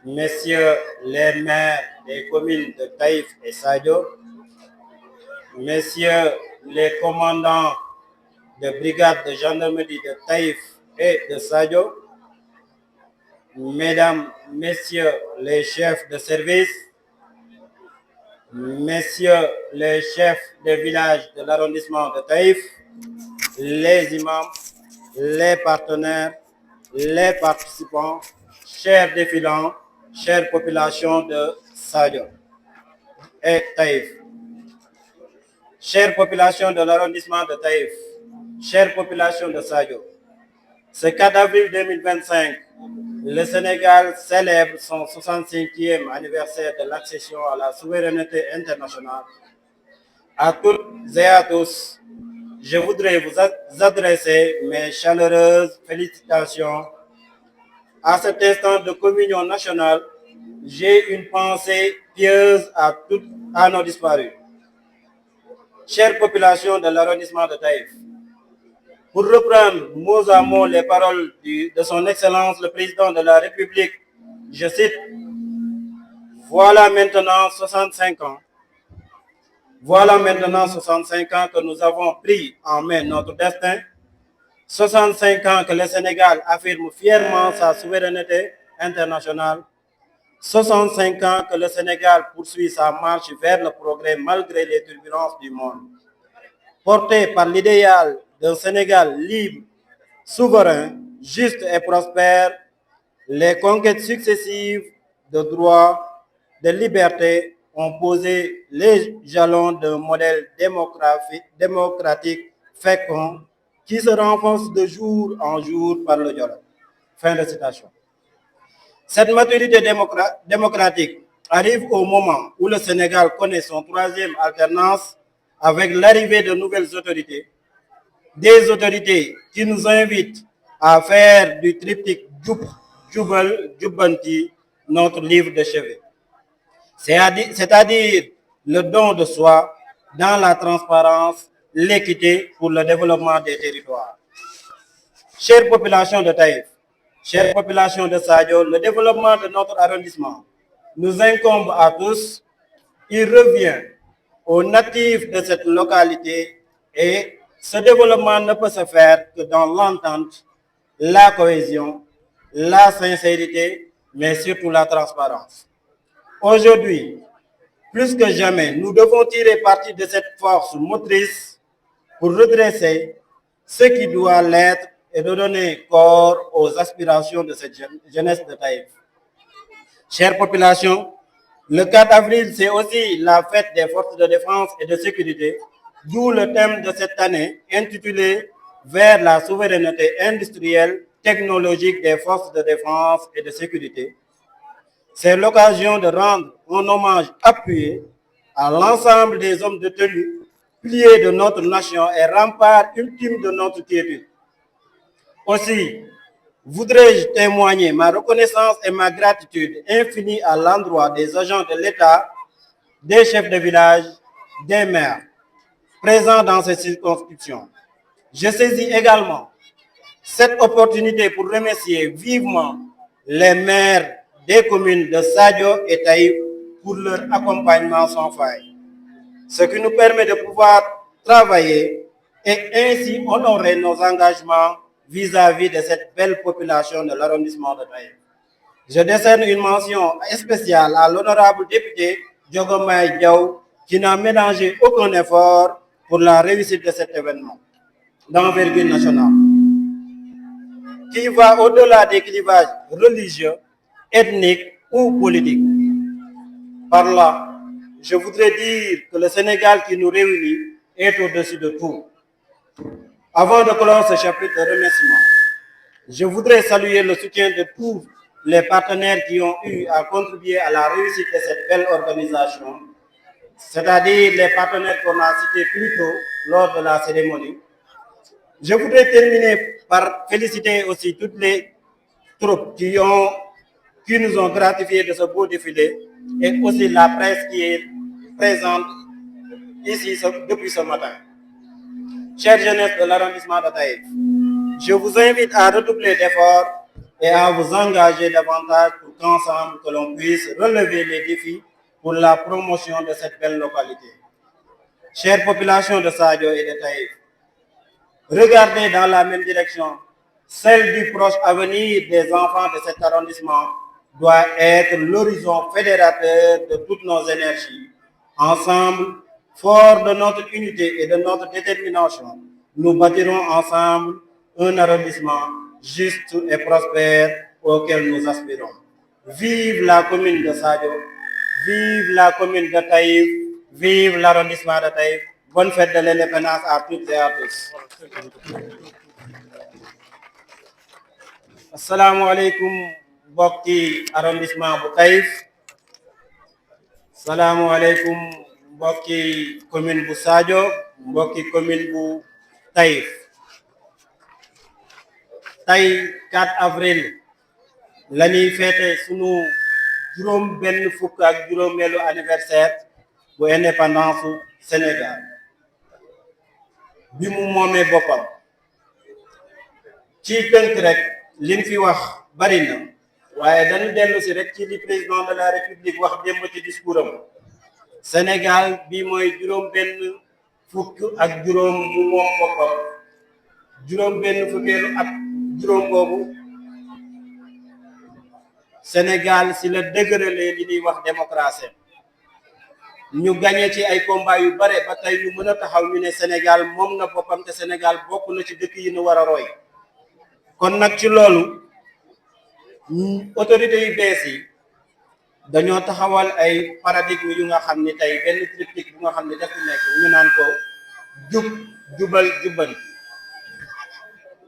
Messieurs les maires des communes de Taïf et Sadio, Messieurs les commandants de brigade de gendarmerie de Taïf et de Sadio, Mesdames, Messieurs les chefs de service, Messieurs les chefs de village de l'arrondissement de Taïf, les imams, les partenaires, les participants, chers défilants, chère population de Sadio et Taïf, chère population de l'arrondissement de Taïf, chère population de Sadio, ce 4 avril 2025, le Sénégal célèbre son 65e anniversaire de l'accession à la souveraineté internationale. À toutes et à tous, je voudrais vous adresser mes chaleureuses félicitations. À cet instant de communion nationale, j'ai une pensée pieuse à nos disparus. Chère population de l'arrondissement de Taïf, pour reprendre mot à mot les paroles de son Excellence le Président de la République, je cite, voilà maintenant 65 ans. Voilà maintenant 65 ans que nous avons pris en main notre destin. 65 ans que le Sénégal affirme fièrement sa souveraineté internationale. 65 ans que le Sénégal poursuit sa marche vers le progrès malgré les turbulences du monde. Porté par l'idéal d'un Sénégal libre, souverain, juste et prospère, les conquêtes successives de droits, de liberté ont posé les jalons d'un modèle démocratique fécond qui se renforce de jour en jour par le dialogue. Fin de citation. Cette maturité démocratique arrive au moment où le Sénégal connaît son troisième alternance avec l'arrivée de nouvelles autorités, des autorités qui nous invitent à faire du triptyque Djoubal, Djoubanti notre livre de chevet. C'est-à-dire le don de soi dans la transparence, l'équité pour le développement des territoires. Chère population de Taïf, chère population de Sadio, le développement de notre arrondissement nous incombe à tous. Il revient aux natifs de cette localité et ce développement ne peut se faire que dans l'entente, la cohésion, la sincérité, mais surtout la transparence. Aujourd'hui, plus que jamais, nous devons tirer parti de cette force motrice pour redresser ce qui doit l'être et de donner corps aux aspirations de cette jeunesse de Taïf. Chère population, le 4 avril, c'est aussi la fête des forces de défense et de sécurité, d'où le thème de cette année intitulé Vers la souveraineté industrielle, technologique des forces de défense et de sécurité. C'est l'occasion de rendre un hommage appuyé à l'ensemble des hommes de tenue, piliers de notre nation et rempart ultime de notre quiétude. Aussi, voudrais-je témoigner ma reconnaissance et ma gratitude infinie à l'endroit des agents de l'État, des chefs de village, des maires présents dans ces circonscriptions. Je saisis également cette opportunité pour remercier vivement les maires des communes de Sadio et Taïf pour leur accompagnement sans faille, ce qui nous permet de pouvoir travailler et ainsi honorer nos engagements vis-à-vis de cette belle population de l'arrondissement de Taïf. Je décerne une mention spéciale à l'honorable député Djogomay Diaw qui n'a ménagé aucun effort pour la réussite de cet événement d'envergure nationale, qui va au-delà des clivages religieux, ethniques ou politiques. Par là, je voudrais dire que le Sénégal qui nous réunit est au-dessus de tout. Avant de clore ce chapitre de remerciements, je voudrais saluer le soutien de tous les partenaires qui ont eu à contribuer à la réussite de cette belle organisation, c'est-à-dire les partenaires qu'on a cités plus tôt lors de la cérémonie. Je voudrais terminer par féliciter aussi toutes les troupes qui nous ont gratifiés de ce beau défilé et aussi la presse qui est présente ici depuis ce matin. Chère jeunesse de l'arrondissement de Taïf, je vous invite à redoubler d'efforts et à vous engager davantage pour qu'ensemble que l'on puisse relever les défis pour la promotion de cette belle localité. Chère population de Sadio et de Taïf, regardez dans la même direction. Celle du proche avenir des enfants de cet arrondissement doit être l'horizon fédérateur de toutes nos énergies. Ensemble, forts de notre unité et de notre détermination, nous bâtirons ensemble un arrondissement juste et prospère auquel nous aspirons. Vive la commune de Sadio, vive la commune de Taïf, vive l'arrondissement de Taïf. Bonne fête de l'indépendance à toutes et à tous. Assalamu alaikum mbokki arrondissement bu Taïf. Assalamu alaikum mbokki commune bu Sadio, mbokki commune bu Taïf. Tay 4 avril la ñuy fêté sunu juróom benn fukk ak juróomeelu anniversaire bu indépendance Sénégal bi mu moomee boppam. ci tënk rek liñ fi wax bari na waaye dañu dellu si rek ci li président de la république wax démb ci discours am. Sénégal bi mooy juróom benn fukk ak juróom mu moom boppam, juróom benn fukkeelu ak juróom boobu Sénégal si la dëgëralee li ñuy wax démocratie. ñu gagné ci ay combat yu bare ba tey ñu mën a taxaw ñu ne Sénégal moom na boppam te Sénégal bokk na ci dëkk yi ñu war a roy. kon nag ci loolu autorités yu bees yi dañoo taxawal ay paradigme yu nga xam ni tey benn triptyque bu nga xam ne daf nekk ñu naan ko jub jubal jubban.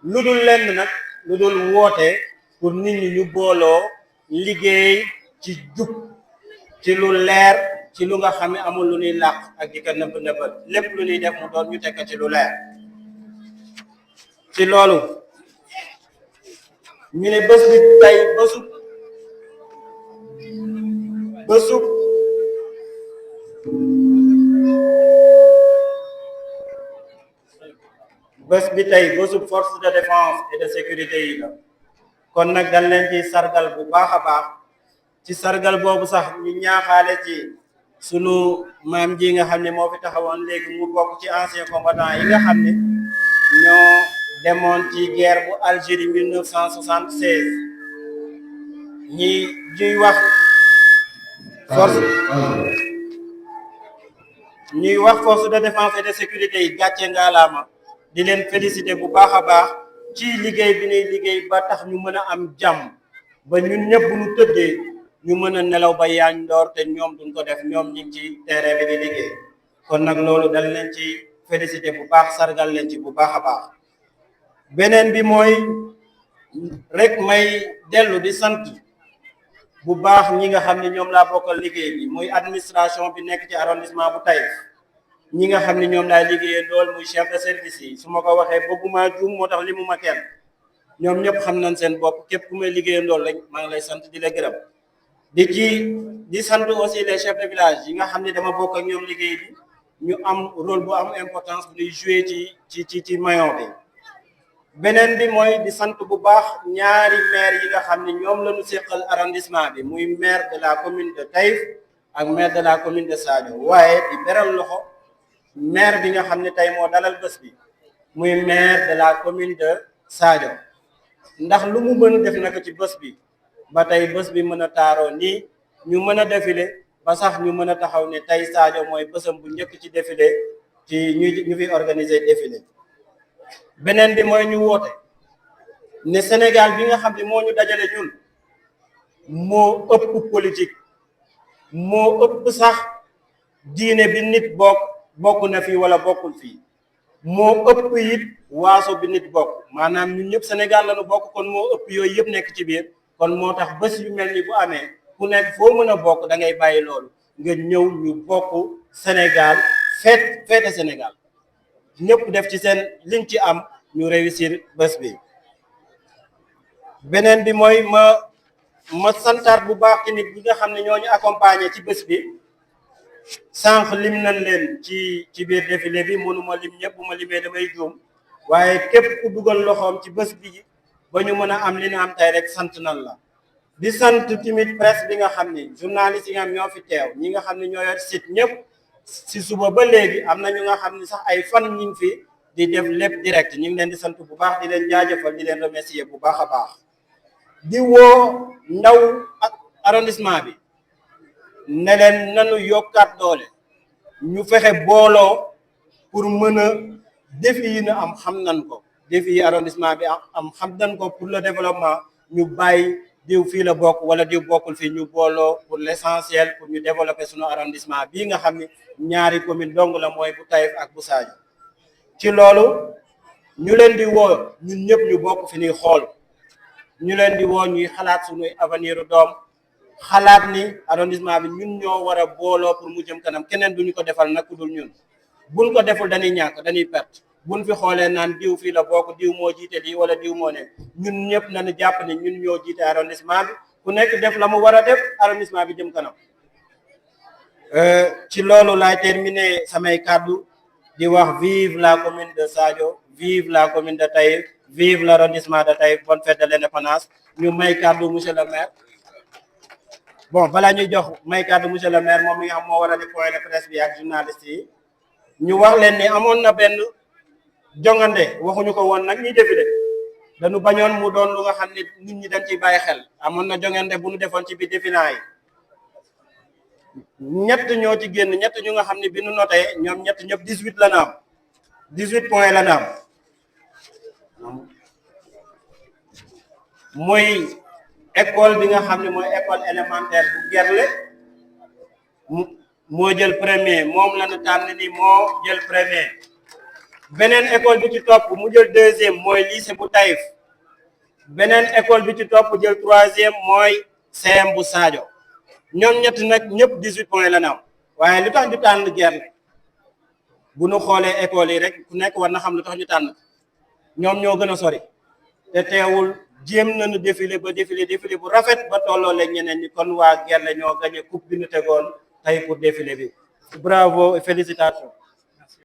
lu dul lenn nag lu dul woote pour nit ñi ñu booloo liggéey ci jub ci lu leer ci lu nga xam ne amul lu ñuy làq ak di ko nëbb nëbbal lépp lu ñuy def mu doon ñu tekk ci lu leer. ci loolu ñu ne bés bi tey bés bi tey bésub force de défense et de sécurité yi la. kon nag dañ leen ci sargal bu baax a baax. ci sargal boobu sax ñu ñaaxaale ci sunu maam ji nga xam ne moo fi taxawoon léegi mu bokk ci ancien combattant yi nga xam ne ñoo demoon ci guerre bu Algérie 1976 ñuy wax force de défense et de sécurité yi gàcce ngaalaama di leen féliciter bu baax a baax ci liggéey bi ñuy liggéey ba tax ñu mën a am jàmm ba ñun ñëpp bu ñu tëddee ñu mën a nelaw ba yaañ ndoor te ñoom duñ ko def ñoom ñu ngi ci terrain bi di liggéey. kon nag loolu dañ leen ci féliciter bu baax sargal leen ci bu baax a baax. beneen bi mooy rek may dellu di sant bu baax ñi nga xam ne ñoom laa bokkal liggéey bi muy administration bi nekk ci arrondissement bu Taïf. ñi nga xam ne ñoom laay liggéeyee lool muy chef de service yi su ma ko waxee bëgguma juum moo tax li mu ma kenn ñoom ñëpp xam nañ seen bopp képp ku may liggéeyee lool rek maa ngi lay sant di la gërëm. di sant aussi les chefs de village yi nga xam ne dama bokk ak ñoom liggéey bi ñu am rôle bu am importance bu ñuy jouer ci maillon bi. beneen bi mooy di sant bu baax ñaari maire yi nga xam ne ñoom la ñu seqal arrondissement bi muy maire de la commune de Taïf ak maire de la commune de Sadio waaye di beral loxo maire bi nga xam ne tey moo dalal bés bi muy maire de la commune de Sadio ndax lu mu mën def na ko ci bés bi ba tey bés bi mën a taaroo nii ñu mën a défilé ba sax ñu mën a taxaw ne tey Sadio mooy bésam bu njëkk ci défilé ci ñu fi organiser défilé. beneen bi mooy ñu woote ne Sénégal bi nga xam ne moo ñu dajale ñun moo ëpp politique moo ëpp sax diine bi nit bokk na fii wala bokkul fii moo ëpp it waaso bi nit bokk maanaam ñun ñëpp Sénégal lañu bokk kon moo ëpp yooyu yëpp nekk ci biir kon moo tax bés yu mel ni bu amee ku nekk foo mën a bokk da ngay bàyyi loolu nga ñëw ñu bokk Sénégal feete Sénégal ñëpp def ci seen liñ ci am ñu réussir bés bi. beneen bi mooy ma santaat bu baax ci nit ñi nga xam ne ñoo ñu accompagner ci bés bi sànq lim nañ leen ci biir défilé bi mënuma lim ñëpp bu ma limee damay juum waaye képp ku dugal loxoom ci bés bi ba ñu mën a am li ñu am tey rek sant nan la di sant timit presse bi nga xam ni journaliste yi nga xam ñoo fi teew ñi nga xam ne ñoo yor site ñëpp si suba ba léegi am na ñu nga xam ne sax ay fan ñu ngi fi di def lépp direct ñu ngi leen di sant bu baax di leen jaajëfal di leen remercier bu baax a baax di woo ndaw ak arrondissement bi ne leen nanu yokkaat doole ñu fexe booloo pour mën a défi yi na am xam nan ko défi yi arrondissement bi am xam nan ko pour le développement ñu bàyyi diw fii la bokk wala diw bokkul fii ñu booloo pour l'essentiel pour ñu développer sunu arrondissement bii nga xam ni ñaari commune dong la mooy bu Taïf ak bu Sadio ci loolu ñu leen di woo ñun ñëpp ñu bokk fi ñuy xool ñu leen di woo ñuy xalaat suñuy avenir doom xalaat ni arrondissement bi ñun ñoo war a booloo pour mu jëm kanam keneen duñu ko defal nag ku dul ñun buñ ko deful dañuy ñàkk dañuy perte buñ fi xoolee naan diw fii la bokk diw moo jiite lii wala diw moo ne ñun ñëpp nañu jàpp ne ñun ñoo jiite arrondissement bi ku nekk def la mu war a def arrondissement bi jëm kanam ci loolu laay terminer samay kàddu di wax vive la commune de Sadio vive la commune de Taïf vive l'arrondissement de Taïf bonne fête de l'indépendance ñu may kàddu monsieur le maire bon balaa ñuy jox may kàddu monsieur le maire moom mi nga xam moo war a def point de presse bi ak journaliste yi ñu wax leen ni amoon na benn jongante waxuñu ko woon nag ñuy défilé dañu bañoon mu doon lu nga xam ne nit ñi dañ ciy bàyyi xel amoon na jongante bu ñu defoon ci biir défilant yi ñett ñoo ci génn ñett ñu nga xam ne bi nu noté ñoom ñett ñëpp 18 la na am 18 points la na am muy école bi nga xam ne mooy école élémentaire bu Gerle moo jël premier moom la ñu tànn ni moo jël premier beneen école bi ci topp mu jël deuxième mooy lycée bu Taïf beneen école bi ci topp jël troisième mooy CM bu Sadio ñoom ñett nag ñëpp 18 points la na am waaye lu tax ñu tànn Gerle bu nu xoolee école yi rek ku nekk war na xam lu tax ñu tànn ñoom ñoo gën a sori te teewul jéem nañu défilé ba défilé bu rafet ba tolloo leen ñeneen ñi kon waa Gerle ñoo gagné coupe bi ñu tegoon tey pour défilé bi bravo et félicitations